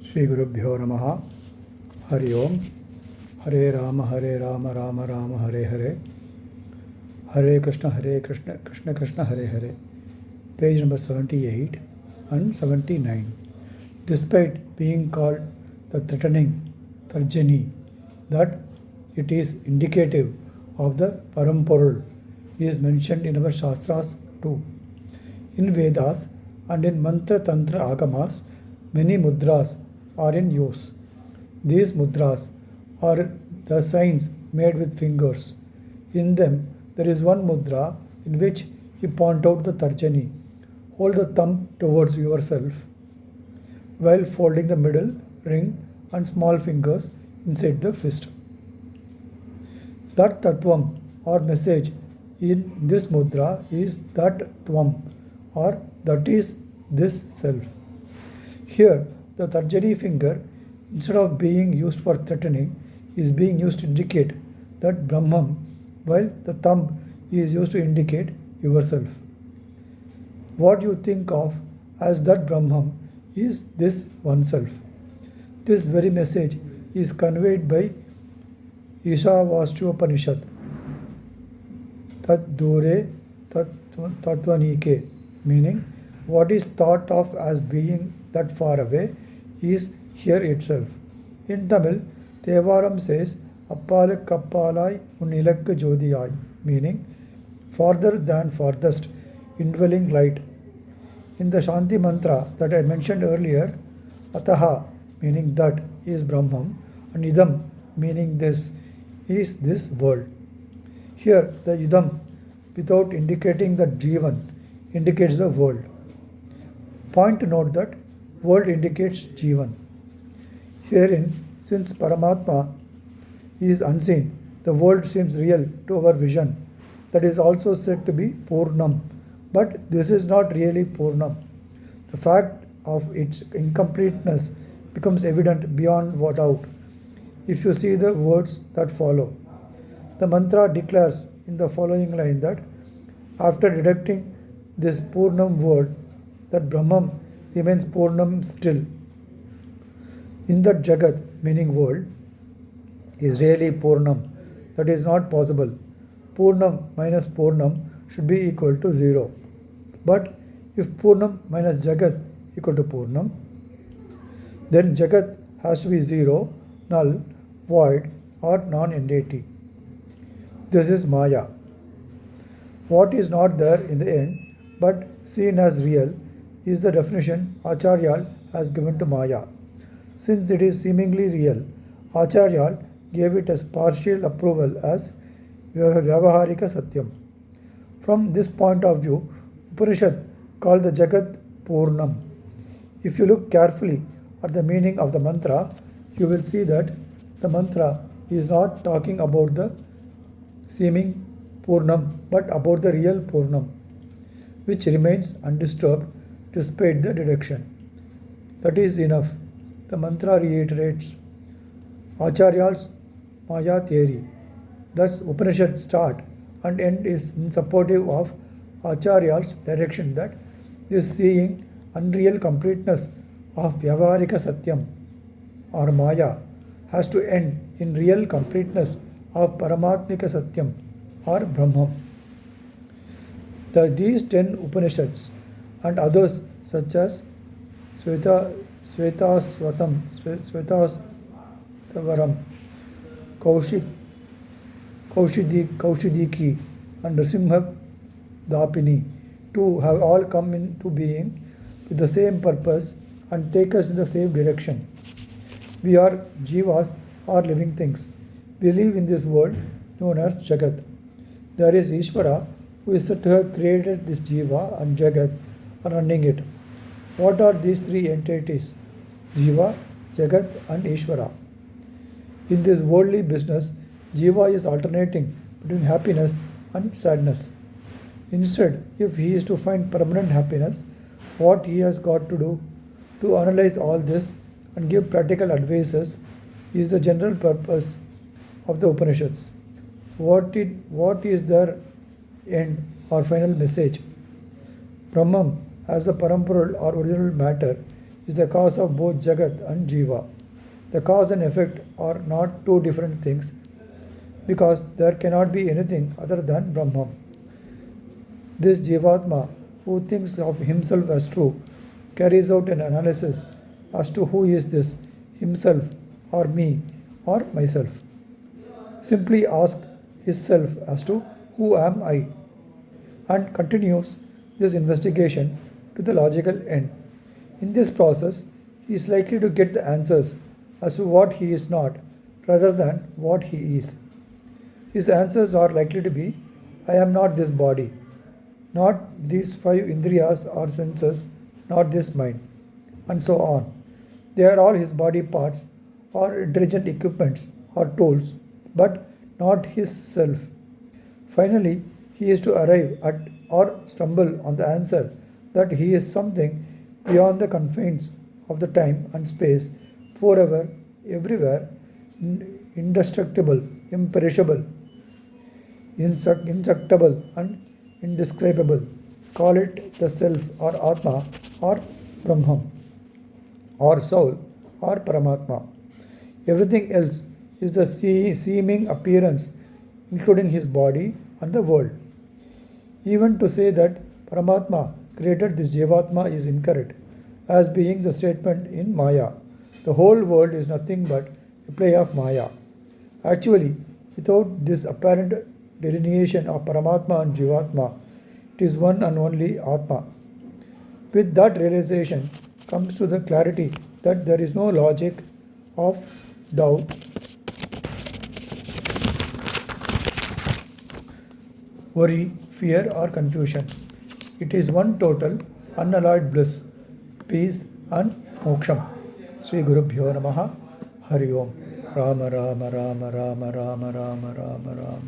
Sri Gurubhyo Namaha. Hari Om. Hare Rama, Rama Rama, Hare Hare. Hare Krishna, Krishna Krishna, Hare Hare. Page number 78 and 79. Despite being called the threatening Tarjani, that it is indicative of the Parampurul, is mentioned in our Shastras too. In Vedas and in Mantra Tantra Agamas, many mudras are in use. These mudras are the signs made with fingers. In them, there is one mudra in which you point out the tarjani. Hold the thumb towards yourself while folding the middle ring and small fingers inside the fist. That tattvam or message in this mudra is that tvam or that is this self. Here, the tarjani finger, instead of being used for threatening, is being used to indicate that Brahman, while the thumb is used to indicate yourself. What you think of as that Brahman is this oneself. This very message is conveyed by Ishavastyopanishad, Tat Dure Tatvanike, meaning what is thought of as being that far away is here itself. In Tamil, Thevaram says, Appalak Kappalai Unilak Jodiyai, meaning farther than farthest, indwelling light. In the Shanti mantra that I mentioned earlier, Ataha, meaning that, is Brahman, and Idam, meaning this, is this world. Here, the Idam, without indicating the Jivan, indicates the world. Point to note that world indicates Jivan. Herein, since Paramatma is unseen, the world seems real to our vision. That is also said to be Purnam. But this is not really Purnam. The fact of its incompleteness becomes evident beyond doubt if you see the words that follow. The mantra declares in the following line that after deducting this Purnam word, that Brahman remains Purnam still. In that Jagat, meaning world, is really Purnam. That is not possible. Purnam minus Purnam should be equal to 0. But if Purnam minus Jagat equal to Purnam, then Jagat has to be 0, null, void or non-entity. This is Maya. What is not there in the end but seen as real is the definition Acharyal has given to Maya. Since it is seemingly real, Acharyal gave it as partial approval as Vyavaharika Satyam. From this point of view, Upanishad called the Jagat Purnam. If you look carefully at the meaning of the mantra, you will see that the mantra is not talking about the seeming Purnam, but about the real Purnam, which remains undisturbed despite the deduction. That is enough. The mantra reiterates Acharyal's Maya theory. Thus, Upanishad start and end is in supportive of Acharyal's direction that this seeing unreal completeness of Vyavaharika Satyam or Maya has to end in real completeness of Paramatmika Satyam or Brahman. These 10 Upanishads and others such as Svetasvatam, Svetastavaram, Kaushidiki and Nrsimha Dapini too have all come into being with the same purpose and take us in the same direction. We are jivas or living things. We live in this world known as Jagat. There is Ishvara who is said to have created this jiva and Jagat and running it. What are these three entities? Jiva, Jagat and Ishvara. In this worldly business, Jiva is alternating between happiness and sadness. Instead, if he is to find permanent happiness, what he has got to do to analyze all this and give practical advices is the general purpose of the Upanishads. What is their end or final message? Brahman, as the Parampurul or original matter, is the cause of both Jagat and Jiva. The cause and effect are not two different things because there cannot be anything other than Brahman. This Jivatma, who thinks of himself as true, carries out an analysis as to who is this himself or me or myself. Simply ask himself as to who am I and continues this investigation to the logical end. In this process, he is likely to get the answers as to what he is not rather than what he is. His answers are likely to be I am not this body, not these five indriyas or senses, not this mind, and so on. They are all his body parts or intelligent equipments or tools, but not his self. Finally, he is to arrive at or stumble on the answer that he is something beyond the confines of the time and space, forever, everywhere, indestructible, imperishable, indestructible, and indescribable. Call it the self or Atma or Brahman or soul or Paramatma. Everything else is the seeming appearance, including his body and the world. Even to say that Paramatma created this Jivatma is incorrect, as being the statement in Maya. The whole world is nothing but a play of Maya. Actually, without this apparent delineation of Paramatma and Jivatma, it is one and only Atma. With that realization comes to the clarity that there is no logic of doubt, worry, fear, or confusion. It is one total, unalloyed bliss, peace, and moksham. Sri Gurubhyo Namaha. Hari Om. Rama Rama Rama Rama Rama Rama Rama Rama.